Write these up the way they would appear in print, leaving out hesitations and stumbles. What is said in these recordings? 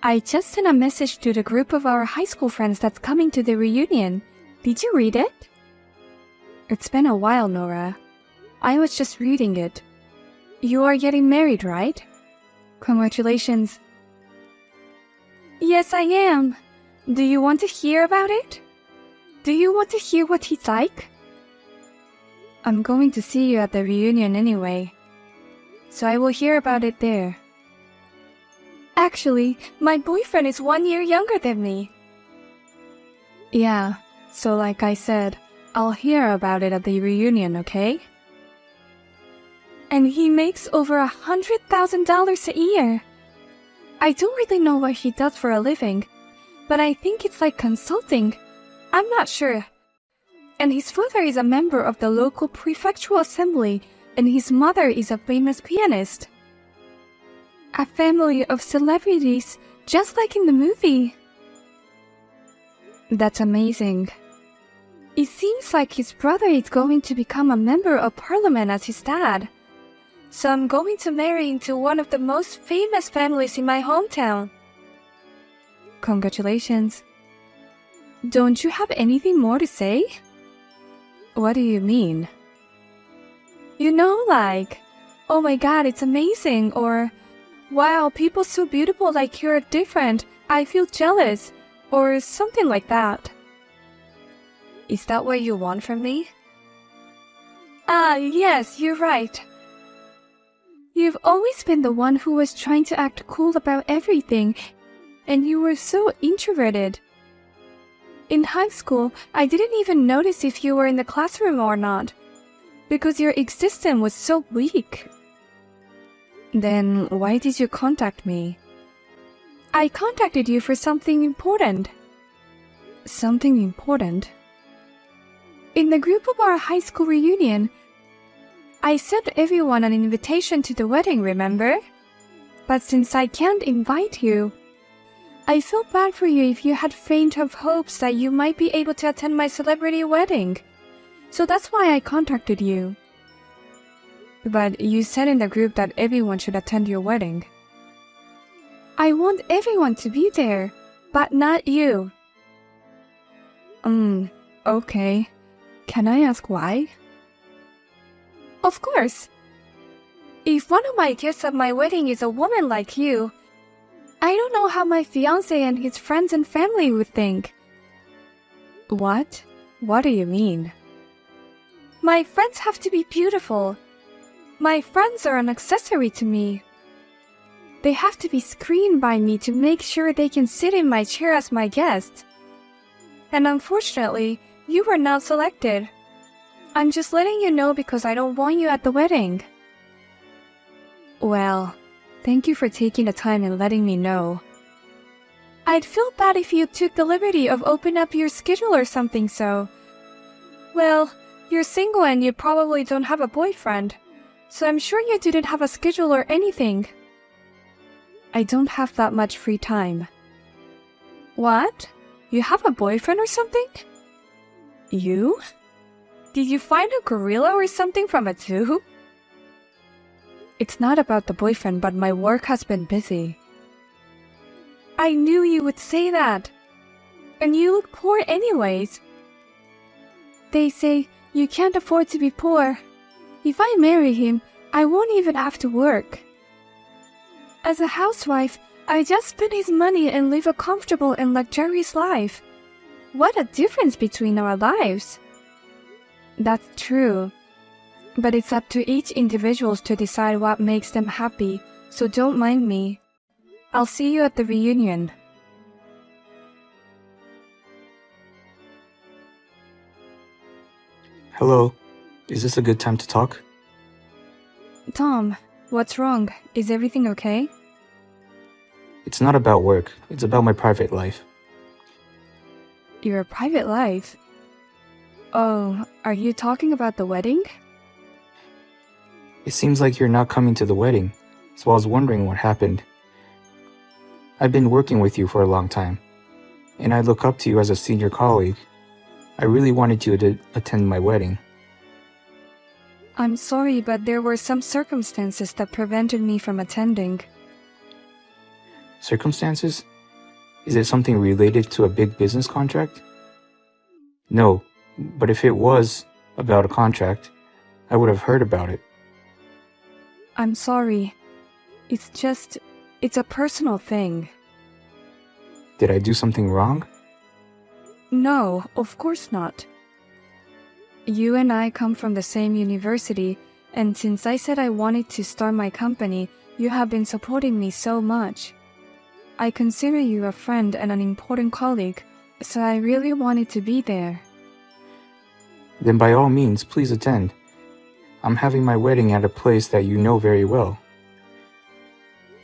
I just sent a message to the group of our high school friends that's coming to the reunion. Did you read it? It's been a while, Nora. I was just reading it. You are getting married, right? Congratulations. Yes, I am. Do you want to hear about it? Do you want to hear what he's like? I'm going to see you at the reunion anyway, so I will hear about it there. Actually, my boyfriend is 1 year younger than me. Yeah, so like I said, I'll hear about it at the reunion, okay? And he makes over $100,000 a year. I don't really know what he does for a living, but I think it's like consulting. I'm not sure. And his father is a member of the local prefectural assembly, and his mother is a famous pianist. A family of celebrities, just like in the movie. That's amazing. It seems like his brother is going to become a member of parliament as his dad. So I'm going to marry into one of the most famous families in my hometown. Congratulations. Don't you have anything more to say? What do you mean? You know, like, oh my god, it's amazing, or wow, people so beautiful like you are different, I feel jealous, or something like that. Is that what you want from me? Yes, you're right. You've always been the one who was trying to act cool about everything, and you were so introverted. In high school, I didn't even notice if you were in the classroom or not, because your existence was so weak. Then why did you contact me? I contacted you for something important. Something important? In the group of our high school reunion, I sent everyone an invitation to the wedding, remember? But since I can't invite you, I felt bad for you if you had faint of hopes that you might be able to attend my celebrity wedding. So that's why I contacted you. But you said in the group that everyone should attend your wedding. I want everyone to be there, but not you. Okay. Can I ask why? Of course. If one of my guests at my wedding is a woman like you, I don't know how my fiancé and his friends and family would think. What? What do you mean? My friends have to be beautiful. My friends are an accessory to me. They have to be screened by me to make sure they can sit in my chair as my guest. And unfortunately, you were not selected. I'm just letting you know because I don't want you at the wedding. Well, thank you for taking the time and letting me know. I'd feel bad if you took the liberty of opening up your schedule or something, so... Well, you're single and you probably don't have a boyfriend, so I'm sure you didn't have a schedule or anything. I don't have that much free time. What? You have a boyfriend or something? You? Did you find a gorilla or something from a zoo? It's not about the boyfriend, but my work has been busy. I knew you would say that. And you look poor anyways. They say you can't afford to be poor. If I marry him, I won't even have to work. As a housewife, I just spend his money and live a comfortable and luxurious life. What a difference between our lives. That's true. But it's up to each individual to decide what makes them happy, so don't mind me. I'll see you at the reunion. Hello. Is this a good time to talk? Tom, what's wrong? Is everything okay? It's not about work. It's about my private life. Your private life? Oh, are you talking about the wedding? It seems like you're not coming to the wedding, so I was wondering what happened. I've been working with you for a long time, and I look up to you as a senior colleague. I really wanted you to attend my wedding. I'm sorry, but there were some circumstances that prevented me from attending. Circumstances? Is it something related to a big business contract? No, but if it was about a contract, I would have heard about it. I'm sorry. It's a personal thing. Did I do something wrong? No, of course not. You and I come from the same university, and since I said I wanted to start my company, you have been supporting me so much. I consider you a friend and an important colleague, so I really wanted to be there. Then by all means, please attend. I'm having my wedding at a place that you know very well.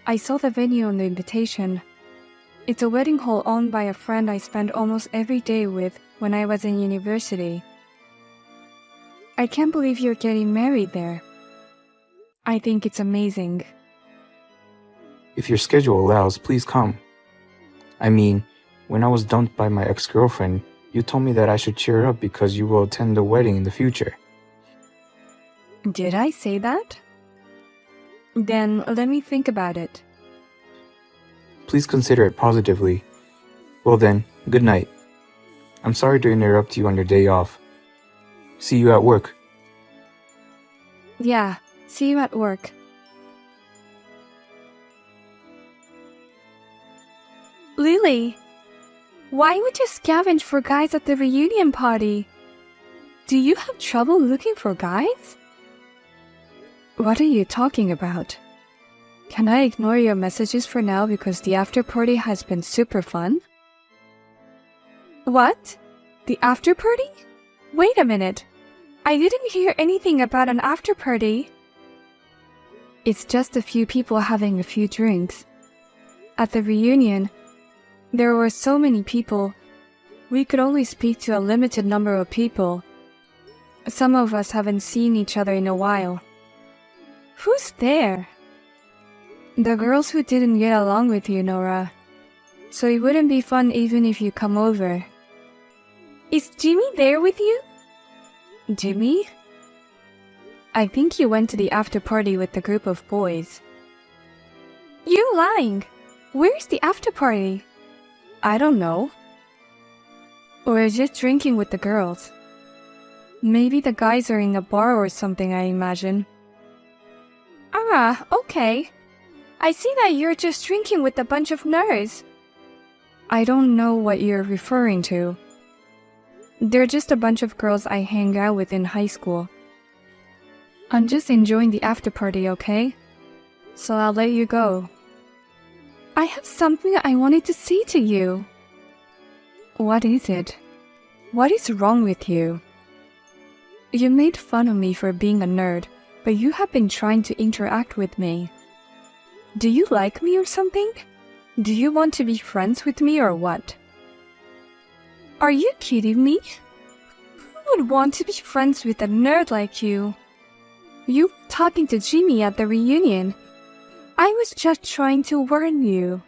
I saw the venue on the invitation. It's a wedding hall owned by a friend I spent almost every day with when I was in university. I can't believe you're getting married there. I think it's amazing. If your schedule allows, please come. I mean, when I was dumped by my ex-girlfriend, you told me that I should cheer up because you will attend the wedding in the future. Did I say that? Then let me think about it. Please consider it positively. Well then, good night. I'm sorry to interrupt you on your day off. See you at work. Yeah, see you at work. Lily, why would you scavenge for guys at the reunion party? Do you have trouble looking for guys? What are you talking about? Can I ignore your messages for now because the after party has been super fun? What? The after party? Wait a minute. I didn't hear anything about an after party. It's just a few people having a few drinks. At the reunion, there were so many people. We could only speak to a limited number of people. Some of us haven't seen each other in a while. Who's there? The girls who didn't get along with you, Nora. So it wouldn't be fun even if you come over. Is Jimmy there with you? Jimmy? I think he went to the after party with the group of boys. You're lying. Where's the after party? I don't know. We're just drinking with the girls. Maybe the guys are in a bar or something, I imagine. Ah, okay. I see that you're just drinking with a bunch of nerds. I don't know what you're referring to. They're just a bunch of girls I hang out with in high school. I'm just enjoying the after party, okay? So I'll let you go. I have something I wanted to say to you. What is it? What is wrong with you? You made fun of me for being a nerd, but you have been trying to interact with me. Do you like me or something? Do you want to be friends with me or what? Are you kidding me? Who would want to be friends with a nerd like you? You were talking to Jimmy at the reunion. I was just trying to warn you.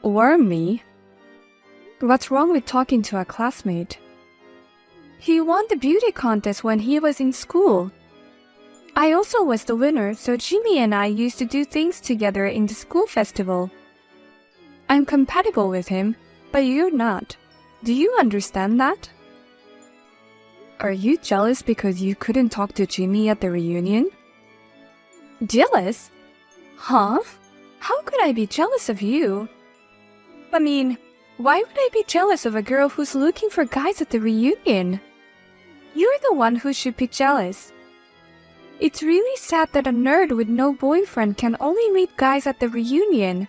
Warn me? What's wrong with talking to a classmate? He won the beauty contest when he was in school. I also was the winner, so Jimmy and I used to do things together in the school festival. I'm compatible with him, but you're not. Do you understand that? Are you jealous because you couldn't talk to Jimmy at the reunion? Jealous? Huh? How could I be jealous of you? I mean, why would I be jealous of a girl who's looking for guys at the reunion? You're the one who should be jealous. It's really sad that a nerd with no boyfriend can only meet guys at the reunion.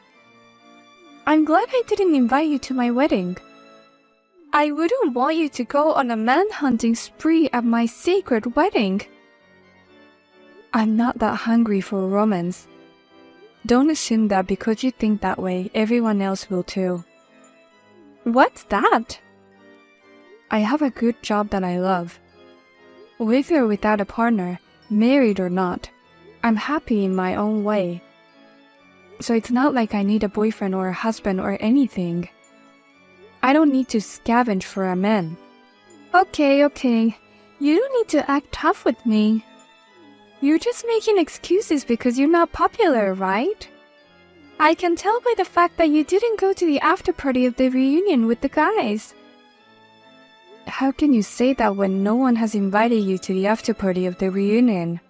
I'm glad I didn't invite you to my wedding. I wouldn't want you to go on a man-hunting spree at my sacred wedding. I'm not that hungry for romance. Don't assume that because you think that way, everyone else will too. What's that? I have a good job that I love. With or without a partner, married or not, I'm happy in my own way. So it's not like I need a boyfriend or a husband or anything. I don't need to scavenge for a man. Okay. You don't need to act tough with me. You're just making excuses because you're not popular, right? I can tell by the fact that you didn't go to the after party of the reunion with the guys. How can you say that when no one has invited you to the after party of the reunion?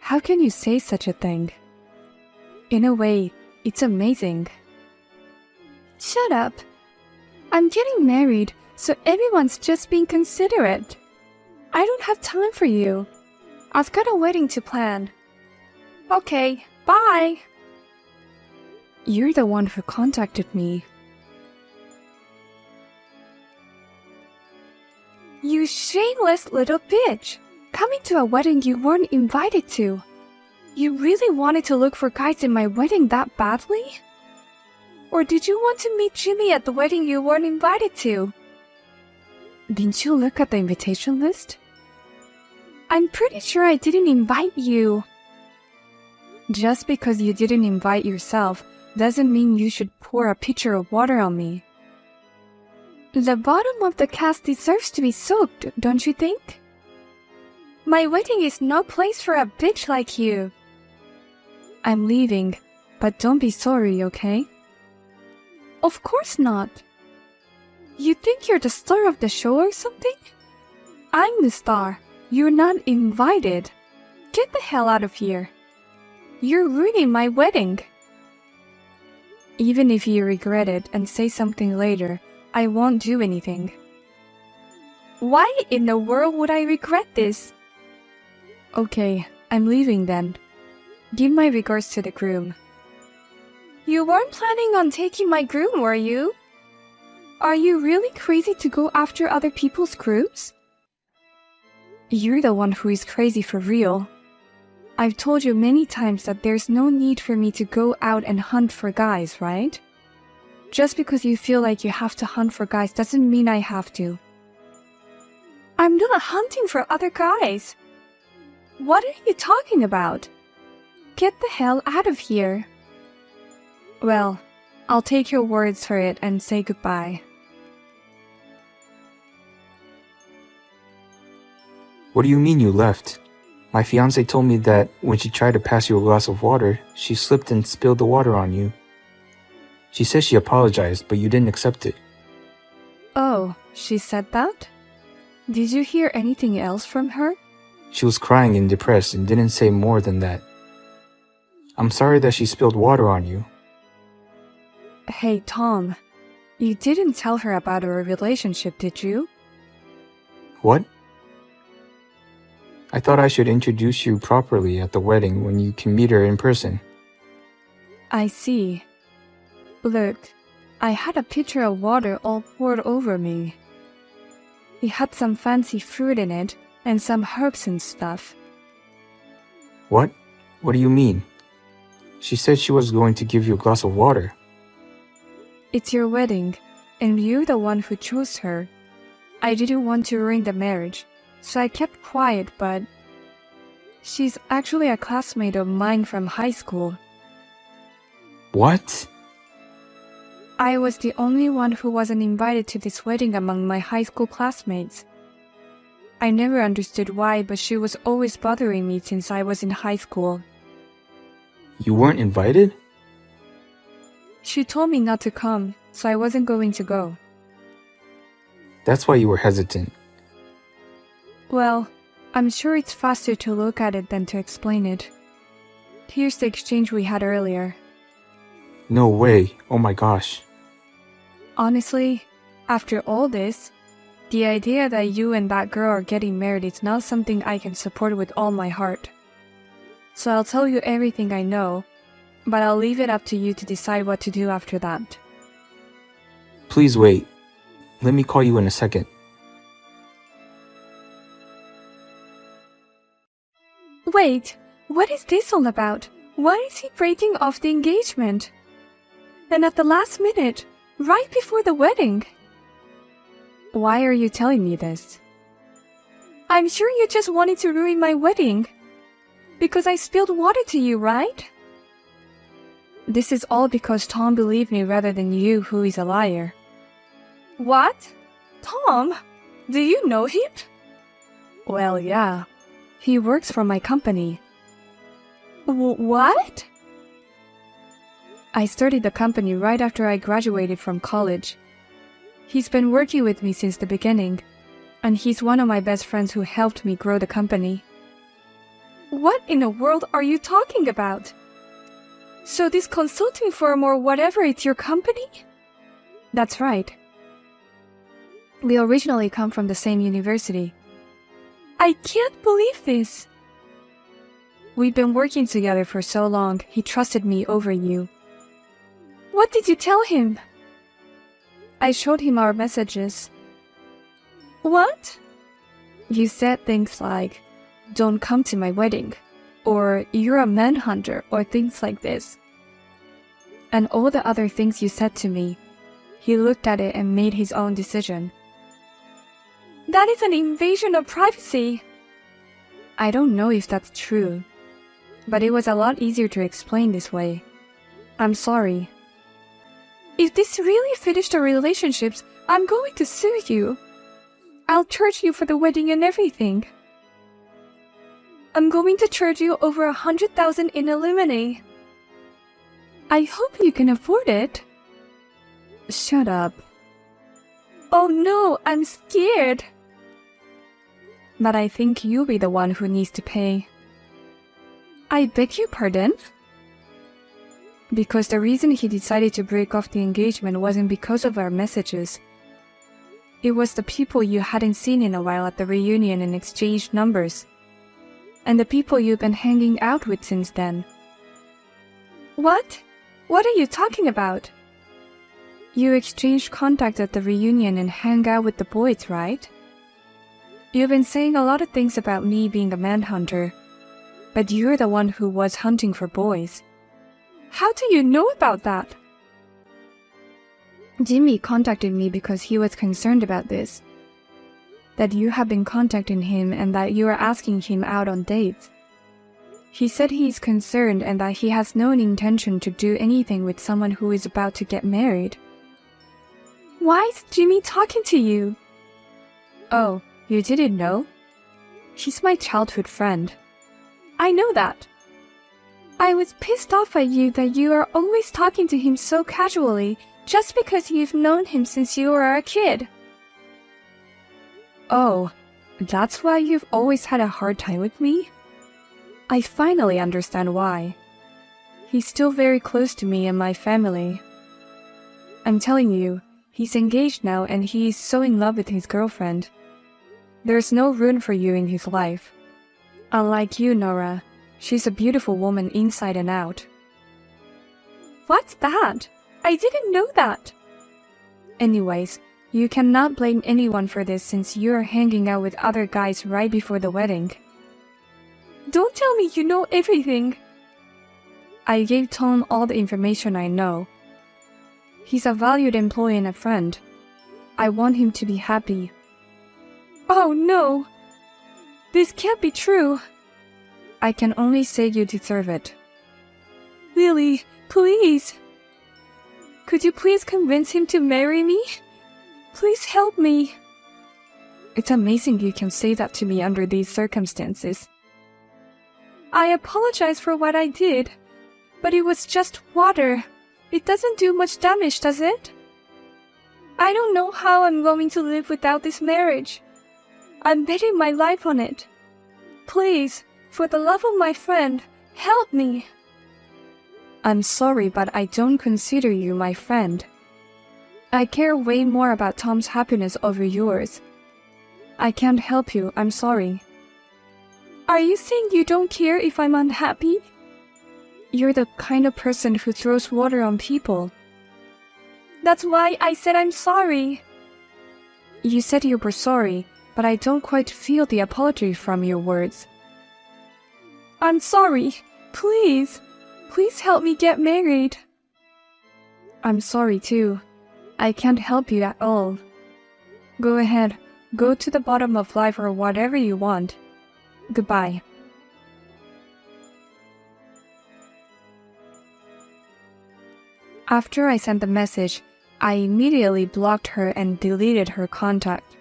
How can you say such a thing? In a way, it's amazing. Shut up. I'm getting married, so everyone's just being considerate. I don't have time for you. I've got a wedding to plan. Okay, bye. You're the one who contacted me. You shameless little bitch! Coming to a wedding you weren't invited to. You really wanted to look for guys in my wedding that badly? Or did you want to meet Jimmy at the wedding you weren't invited to? Didn't you look at the invitation list? I'm pretty sure I didn't invite you. Just because you didn't invite yourself doesn't mean you should pour a pitcher of water on me. The bottom of the cast deserves to be soaked, don't you think? My wedding is no place for a bitch like you. I'm leaving, but don't be sorry, okay? Of course not. You think you're the star of the show or something? I'm the star. You're not invited. Get the hell out of here. You're ruining my wedding. Even if you regret it and say something later, I won't do anything. Why in the world would I regret this? Okay, I'm leaving then. Give my regards to the groom. You weren't planning on taking my groom, were you? Are you really crazy to go after other people's grooms? You're the one who is crazy for real. I've told you many times that there's no need for me to go out and hunt for guys, right? Just because you feel like you have to hunt for guys doesn't mean I have to. I'm not hunting for other guys. What are you talking about? Get the hell out of here. Well, I'll take your words for it and say goodbye. What do you mean you left? My fiancée told me that when she tried to pass you a glass of water, she slipped and spilled the water on you. She said she apologized, but you didn't accept it. Oh, she said that? Did you hear anything else from her? She was crying and depressed and didn't say more than that. I'm sorry that she spilled water on you. Hey, Tom. You didn't tell her about our relationship, did you? What? I thought I should introduce you properly at the wedding when you can meet her in person. I see. Look, I had a pitcher of water all poured over me. It had some fancy fruit in it and some herbs and stuff. What? What do you mean? She said she was going to give you a glass of water. It's your wedding, and you're the one who chose her. I didn't want to ruin the marriage, so I kept quiet, but she's actually a classmate of mine from high school. What? I was the only one who wasn't invited to this wedding among my high school classmates. I never understood why, but she was always bothering me since I was in high school. You weren't invited? She told me not to come, so I wasn't going to go. That's why you were hesitant. Well, I'm sure it's faster to look at it than to explain it. Here's the exchange we had earlier. No way. Oh my gosh. Honestly, after all this, the idea that you and that girl are getting married is not something I can support with all my heart. So I'll tell you everything I know, but I'll leave it up to you to decide what to do after that. Please wait. Let me call you in a second. Wait, what is this all about? Why is he breaking off the engagement? And at the last minute, right before the wedding. Why are you telling me this? I'm sure you just wanted to ruin my wedding. Because I spilled water to you, right? This is all because Tom believed me rather than you, who is a liar. What? Tom? Do you know him? Well, yeah. He works for my company. What? I started the company right after I graduated from college. He's been working with me since the beginning, and he's one of my best friends who helped me grow the company. What in the world are you talking about? So this consulting firm or whatever, it's your company? That's right. We originally come from the same university. I can't believe this. We've been working together for so long, he trusted me over you. What did you tell him? I showed him our messages. What? You said things like, "Don't come to my wedding," or "You're a manhunter," or things like this. And all the other things you said to me. He looked at it and made his own decision. That is an invasion of privacy. I don't know if that's true, but it was a lot easier to explain this way. I'm sorry. If this really finished our relationships, I'm going to sue you. I'll charge you for the wedding and everything. I'm going to charge you over 100,000 in alimony. I hope you can afford it. Shut up. Oh no, I'm scared. But I think you'll be the one who needs to pay. I beg your pardon? Because the reason he decided to break off the engagement wasn't because of our messages. It was the people you hadn't seen in a while at the reunion and exchanged numbers. And the people you've been hanging out with since then. What? What are you talking about? You exchanged contacts at the reunion and hang out with the boys, right? You've been saying a lot of things about me being a manhunter, but you're the one who was hunting for boys. How do you know about that? Jimmy contacted me because he was concerned about this. That you have been contacting him and that you are asking him out on dates. He said he is concerned and that he has no intention to do anything with someone who is about to get married. Why is Jimmy talking to you? Oh, you didn't know? He's my childhood friend. I know that. I was pissed off at you that you are always talking to him so casually just because you've known him since you were a kid. Oh, that's why you've always had a hard time with me? I finally understand why. He's still very close to me and my family. I'm telling you, he's engaged now and he is so in love with his girlfriend. There's no room for you in his life. Unlike you, Nora, she's a beautiful woman inside and out. What's that? I didn't know that. Anyways, you cannot blame anyone for this since you're hanging out with other guys right before the wedding. Don't tell me you know everything. I gave Tom all the information I know. He's a valued employee and a friend. I want him to be happy. Oh no! This can't be true. I can only say you deserve it. Lily, please. Could you please convince him to marry me? Please help me. It's amazing you can say that to me under these circumstances. I apologize for what I did, but it was just water. It doesn't do much damage, does it? I don't know how I'm going to live without this marriage. I'm betting my life on it. Please, for the love of my friend, help me. I'm sorry, but I don't consider you my friend. I care way more about Tom's happiness over yours. I can't help you, I'm sorry. Are you saying you don't care if I'm unhappy? You're the kind of person who throws water on people. That's why I said I'm sorry. You said you were sorry, but I don't quite feel the apology from your words. I'm sorry. Please. Please help me get married. I'm sorry too. I can't help you at all. Go ahead. Go to the bottom of life or whatever you want. Goodbye. After I sent the message, I immediately blocked her and deleted her contact.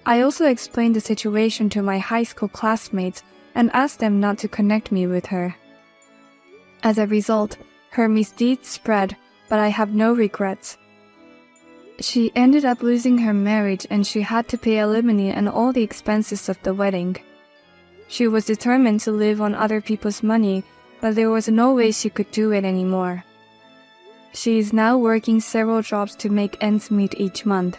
I also explained the situation to my high school classmates and asked them not to connect me with her. As a result, Her misdeeds spread, but I have no regrets. She ended up losing her marriage and she had to pay alimony and all the expenses of the wedding. She was determined to live on other people's money, but there was no way she could do it anymore. She is now working several jobs to make ends meet each month.